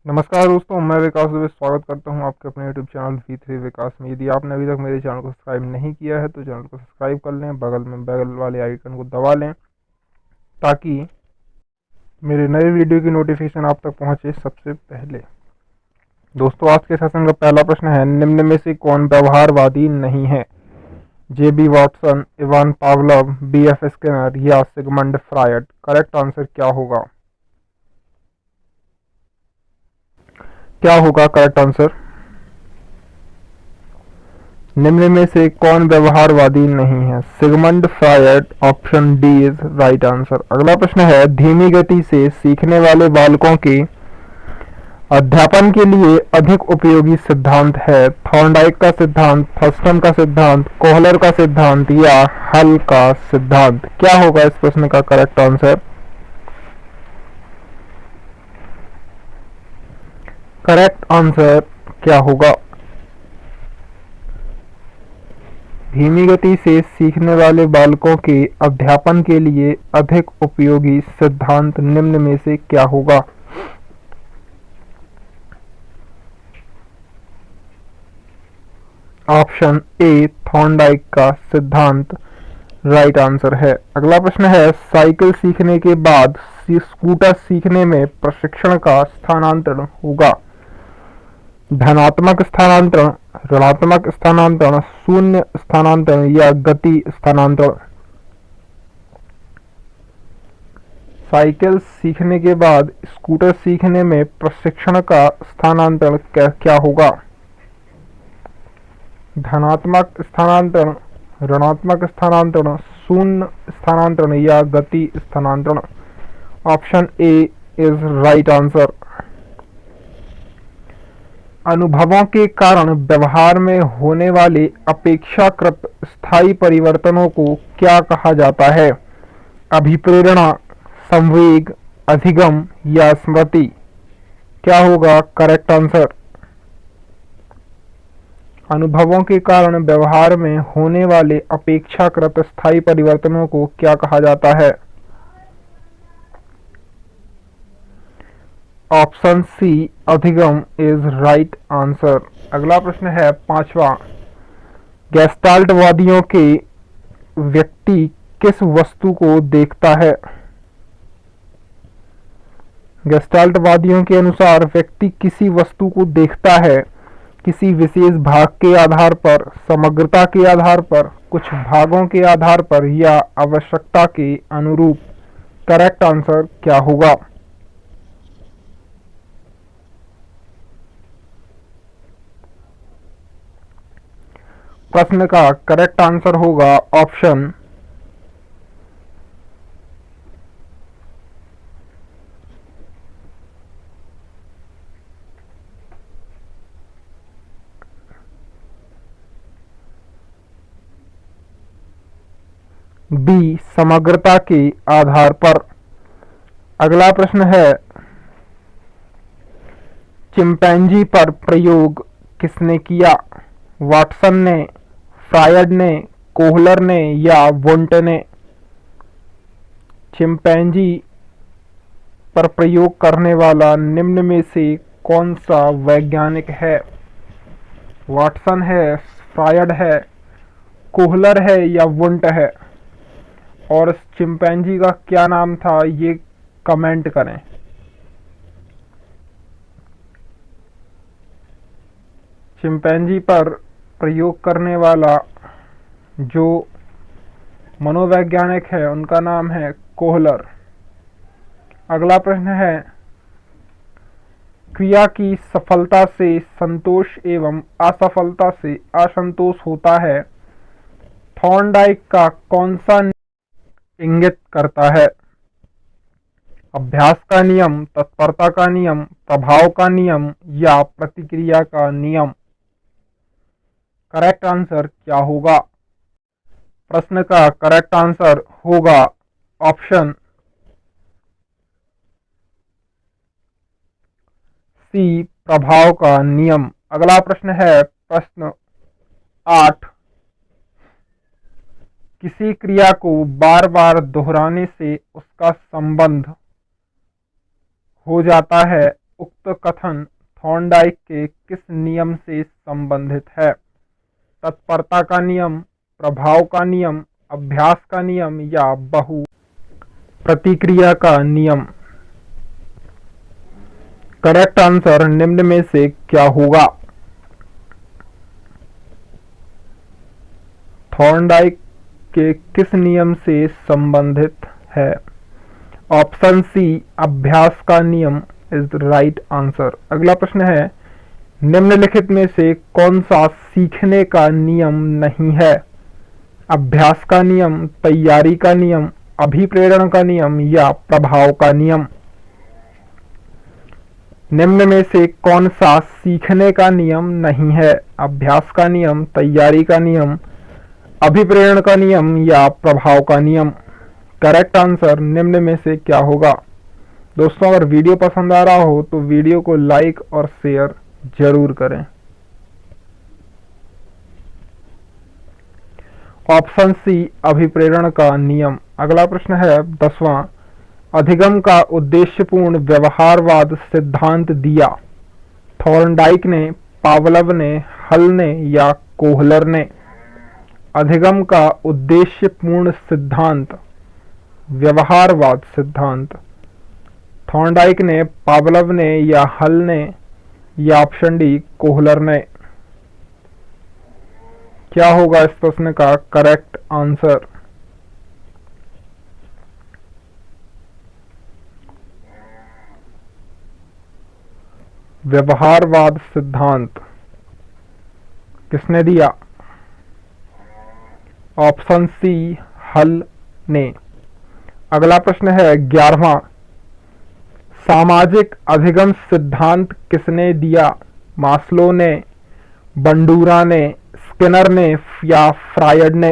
नमस्कार दोस्तों, मैं विकास दुबे स्वागत करता हूं आपके अपने यूट्यूब चैनल V3 विकास में। यदि आपने अभी तक मेरे चैनल को सब्सक्राइब नहीं किया है तो चैनल को सब्सक्राइब कर लें, बगल में बेल वाले आइकन को दबा लें ताकि मेरे नए वीडियो की नोटिफिकेशन आप तक पहुंचे सबसे पहले। दोस्तों, आज के सेशन का पहला प्रश्न है, निम्न में से कौन व्यवहारवादी नहीं है? JB Watson, Ivan Pavlov, BF Skinner या सिगमंड फ्रायड। करेक्ट आंसर क्या होगा? Correct answer? निम्न में से कौन व्यवहारवादी नहीं है? Sigmund Freud. Option D is right answer. अगला प्रश्न है, धीमी गति से सीखने वाले बालकों के अध्यापन के लिए अधिक उपयोगी सिद्धांत है? थॉर्नडाइक का सिद्धांत, थर्स्टन का सिद्धांत, कोहलर का सिद्धांत या हल का सिद्धांत। क्या होगा इस प्रश्न का करेक्ट आंसर? करेक्ट आंसर क्या होगा? धीमी गति से सीखने वाले बालकों के अध्यापन के लिए अधिक उपयोगी सिद्धांत निम्न में से क्या होगा? ऑप्शन ए, थॉर्नडाइक का सिद्धांत राइट आंसर है। अगला प्रश्न है, साइकिल सीखने के बाद स्कूटर सीखने में प्रशिक्षण का स्थानांतरण होगा? धनात्मक स्थानांतरण, ऋणात्मक स्थानांतरण, शून्य स्थानांतरण या गति स्थानांतरण। साइकिल सीखने के बाद स्कूटर सीखने में प्रशिक्षण का स्थानांतरण क्या होगा? धनात्मक स्थानांतरण, ऋणात्मक स्थानांतरण, शून्य स्थानांतरण या गति स्थानांतरण। Option A is right answer. अनुभवों के कारण व्यवहार में होने वाले अपेक्षाकृत स्थायी परिवर्तनों को क्या कहा जाता है? अभिप्रेरणा, संवेग, अधिगम या स्मृति। क्या होगा करेक्ट आंसर? अनुभवों के कारण व्यवहार में होने वाले अपेक्षाकृत स्थायी परिवर्तनों को क्या कहा जाता है? ऑप्शन सी, अधिगम इज राइट आंसर। अगला प्रश्न है पांचवा, गेस्टाल्टवादियों के व्यक्ति किस वस्तु को देखता है? गेस्टाल्टवादियों के अनुसार व्यक्ति किसी वस्तु को देखता है, किसी विशेष भाग के आधार पर, समग्रता के आधार पर, कुछ भागों के आधार पर या आवश्यकता के अनुरूप। करेक्ट आंसर क्या होगा? प्रश्न का करेक्ट आंसर होगा ऑप्शन बी, समग्रता के आधार पर। अगला प्रश्न है, चिंपैंजी पर प्रयोग किसने किया? वाटसन ने, फ्रायड ने, कोहलर ने या वुंट ने। चिंपैंजी पर प्रयोग करने वाला निम्न में से कौन सा वैज्ञानिक है? वाटसन है, फ्रायड है, कोहलर है या वुंट है। और इस चिंपैंजी का क्या नाम था ये कमेंट करें। चिंपैंजी पर प्रयोग करने वाला जो मनोवैज्ञानिक है उनका नाम है कोहलर। अगला प्रश्न है, क्रिया की सफलता से संतोष एवं असफलता से असंतोष होता है, थॉर्नडाइक का कौन सा इंगित करता है? अभ्यास का नियम, तत्परता का नियम, प्रभाव का नियम या प्रतिक्रिया का नियम। करेक्ट आंसर क्या होगा? प्रश्न का करेक्ट आंसर होगा ऑप्शन सी, प्रभाव का नियम। अगला प्रश्न है प्रश्न 8, किसी क्रिया को बार बार दोहराने से उसका संबंध हो जाता है उक्त कथन थॉर्नडाइक के किस नियम से संबंधित है? तत्परता का नियम, प्रभाव का नियम, अभ्यास का नियम या बहु प्रतिक्रिया का नियम? करेक्ट आंसर निम्न में से क्या होगा? थॉर्नडाइक के किस नियम से संबंधित है? ऑप्शन सी अभ्यास का नियम इज द राइट आंसर। अगला प्रश्न है, निम्नलिखित में से कौन सा सीखने का नियम नहीं है? अभ्यास का नियम, तैयारी का नियम, अभिप्रेरण का नियम या प्रभाव का नियम? निम्न में से कौन सा सीखने का नियम नहीं है? अभ्यास का नियम, तैयारी का नियम, अभिप्रेरण का नियम या प्रभाव का नियम? करेक्ट आंसर निम्न में से क्या होगा? दोस्तों, अगर वीडियो पसंद आ रहा हो तो वीडियो को लाइक और शेयर जरूर करें। ऑप्शन सी अभिप्रेरण का नियम। अगला प्रश्न है 10वां, अधिगम का उद्देश्यपूर्ण व्यवहारवाद सिद्धांत दिया? थॉर्नडाइक ने, पावलव ने, हल ने या कोहलर ने? अधिगम का उद्देश्यपूर्ण सिद्धांत, व्यवहारवाद सिद्धांत, थॉर्नडाइक ने, पावलव ने या हल ने या ऑप्शन डी कोहलर ने? क्या होगा इस प्रश्न का करेक्ट आंसर? व्यवहारवाद सिद्धांत किसने दिया? ऑप्शन सी हल ने। अगला प्रश्न है 11वां, सामाजिक अधिगम सिद्धांत किसने दिया? मास्लो ने, बंडूरा ने, स्किनर ने या फ्रायड ने?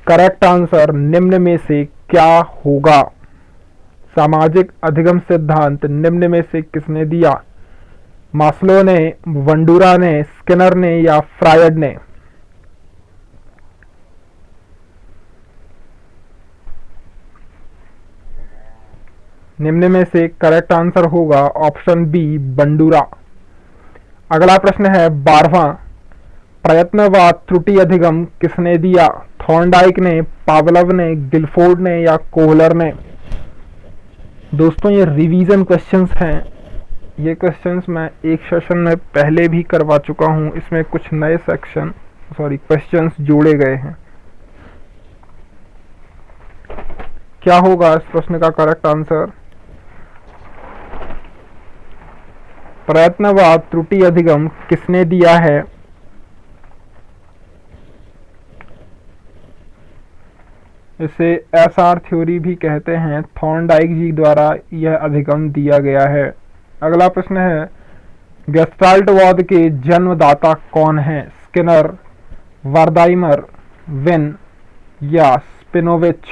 करेक्ट आंसर निम्न में से क्या होगा? सामाजिक अधिगम सिद्धांत निम्न में से किसने दिया? मास्लो ने, बंडूरा ने, स्किनर ने या फ्रायड ने? निम्न में से करेक्ट आंसर होगा ऑप्शन बी बंडूरा। अगला प्रश्न है 12वां, प्रयत्नवाद त्रुटि अधिगम किसने दिया? थॉर्नडाइक ने, पावलव ने, गिलफोर्ड ने या कोहलर ने? दोस्तों, ये रिवीजन क्वेश्चंस हैं। ये क्वेश्चंस मैं एक सेशन में पहले भी करवा चुका हूं। इसमें कुछ नए क्वेश्चंस जोड़े गए हैं। क्या होगा इस प्रश्न का करेक्ट आंसर? प्रयत्नवाद त्रुटि अधिगम किसने दिया है? इसे एसआर थ्योरी भी कहते हैं। थॉर्नडाइक जी द्वारा यह अधिगम दिया गया है। अगला प्रश्न है, गेस्टाल्टवाद के जन्मदाता कौन है? स्किनर, वर्दाइमर, वेन या स्पिनोविच?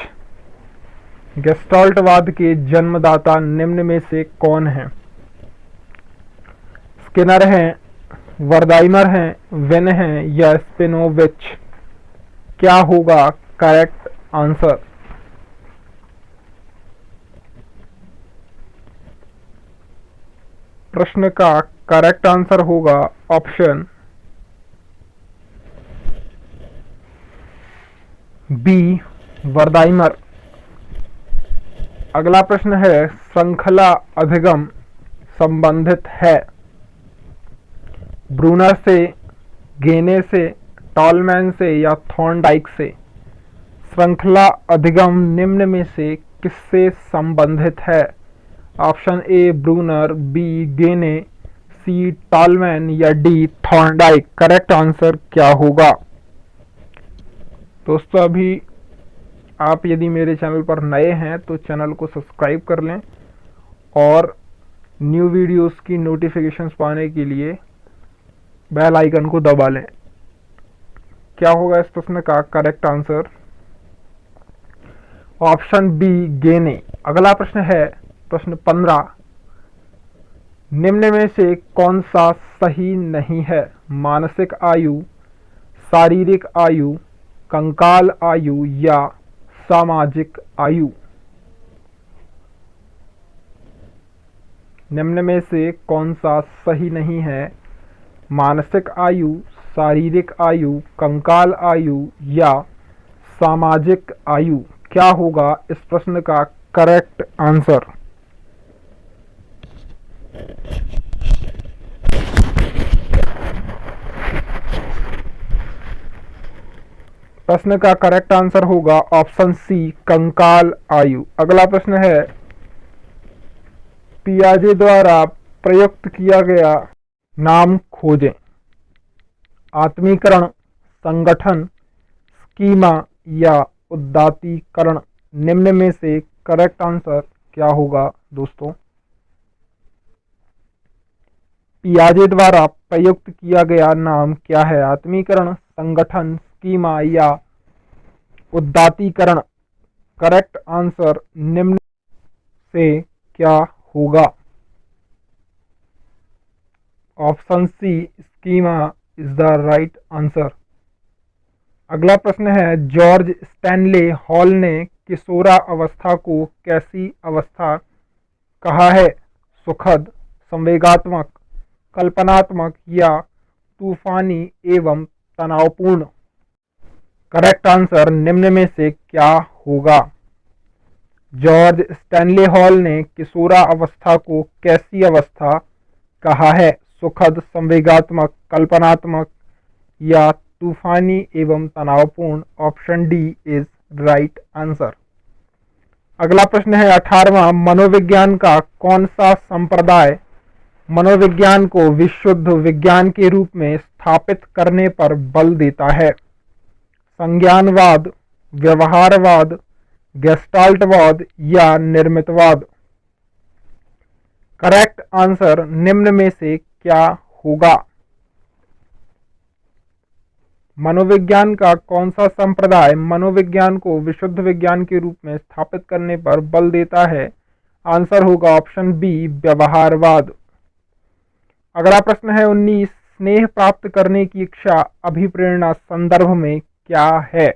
गेस्टाल्टवाद के जन्मदाता निम्न में से कौन है? स्किनर हैं, वर्दाइमर हैं, वेन हैं या स्पिनोविच? क्या होगा करेक्ट आंसर? प्रश्न का करेक्ट आंसर होगा ऑप्शन बी वर्दाइमर। अगला प्रश्न है, श्रृंखला अधिगम संबंधित है? ब्रूनर से, गेने से, टॉलमैन से या थॉर्नडाइक से? श्रृंखला अधिगम निम्न में से किससे संबंधित है? ऑप्शन ए ब्रूनर, बी गेने, सी टॉलमैन या डी थॉर्नडाइक? करेक्ट आंसर क्या होगा? दोस्तों, अभी आप यदि मेरे चैनल पर नए हैं तो चैनल को सब्सक्राइब कर लें और न्यू वीडियोस की नोटिफिकेशंस पाने के लिए बेल आइकन को दबा लें। क्या होगा इस प्रश्न का करेक्ट आंसर? ऑप्शन बी गेने। अगला प्रश्न है प्रश्न 15, निम्न में से कौन सा सही नहीं है? मानसिक आयु, शारीरिक आयु, कंकाल आयु या सामाजिक आयु? निम्न में से कौन सा सही नहीं है? मानसिक आयु, शारीरिक आयु, कंकाल आयु या सामाजिक आयु? क्या होगा इस प्रश्न का करेक्ट आंसर? प्रश्न का करेक्ट आंसर होगा ऑप्शन सी, कंकाल आयु। अगला प्रश्न है, पियाजे द्वारा प्रयुक्त किया गया नाम खोजें। आत्मीकरण, संगठन, स्कीमा या उदात्तीकरण? निम्न में से करेक्ट आंसर क्या होगा दोस्तों? पियाजे द्वारा प्रयुक्त किया गया नाम क्या है? आत्मीकरण, संगठन, स्कीमा या उदात्तीकरण? करेक्ट आंसर निम्न से क्या होगा? Option C, schema is the right answer. अगला प्रश्न है, जॉर्ज स्टैनले हॉल ने किशोरा अवस्था को कैसी अवस्था कहा है? सुखद, संवेगात्मक, कल्पनात्मक या तूफानी एवं तनावपूर्ण? करेक्ट आंसर निम्न में से क्या होगा? जॉर्ज स्टैनले हॉल ने किशोरा अवस्था को कैसी अवस्था कहा है? सुखद, संवेगात्मक, कल्पनात्मक या तूफानी एवं तनावपूर्ण? Option D is right answer. अगला प्रश्न है 18वां, मनोविज्ञान का कौन सा संप्रदाय मनोविज्ञान को विशुद्ध विज्ञान के रूप में स्थापित करने पर बल देता है? संज्ञानवाद, व्यवहारवाद, गेस्टाल्टवाद या निर्मितवाद? करेक्ट आंसर निम्न में से क्या होगा? मनोविज्ञान का कौन सा संप्रदाय मनोविज्ञान को विशुद्ध विज्ञान के रूप में स्थापित करने पर बल देता है? आंसर होगा ऑप्शन बी, व्यवहारवाद। अगला प्रश्न है 19, स्नेह प्राप्त करने की इच्छा अभिप्रेरणा संदर्भ में क्या है?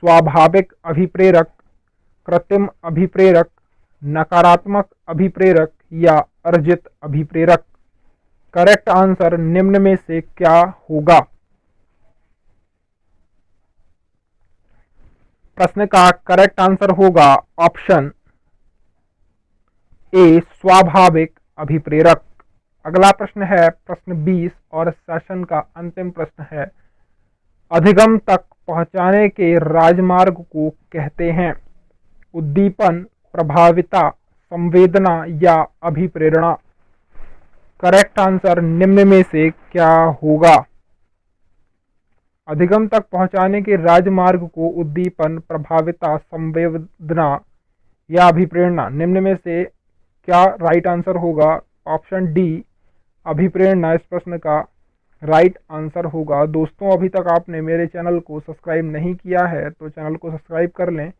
स्वाभाविक अभिप्रेरक, कृत्रिम अभिप्रेरक, नकारात्मक अभिप्रेरक या अर्जित अभिप्रेरक? करेक्ट आंसर निम्न में से क्या होगा? प्रश्न का करेक्ट आंसर होगा ऑप्शन ए, स्वाभाविक अभिप्रेरक। अगला प्रश्न है प्रश्न 20 और सेशन का अंतिम प्रश्न है, अधिगम तक पहुंचाने के राजमार्ग को कहते हैं? उद्दीपन, प्रभाविता, संवेदना या अभिप्रेरणा? करेक्ट आंसर निम्न में से क्या होगा? अधिगम तक पहुंचाने के राजमार्ग को उद्दीपन, प्रभाविता, संवेदना या अभिप्रेरणा? निम्न में से क्या राइट आंसर होगा? ऑप्शन डी, अभिप्रेरणा इस प्रश्न का राइट आंसर होगा। दोस्तों, अभी तक आपने मेरे चैनल को सब्सक्राइब नहीं किया है तो चैनल को सब्सक्राइब कर लें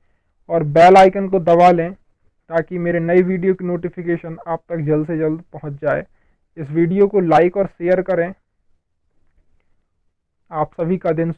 और बेल आइकन को दबा लें ताकि मेरे नई वीडियो की नोटिफिकेशन आप तक जल्द से जल्द पहुंच जाए। इस वीडियो को लाइक और शेयर करें। आप सभी का दिन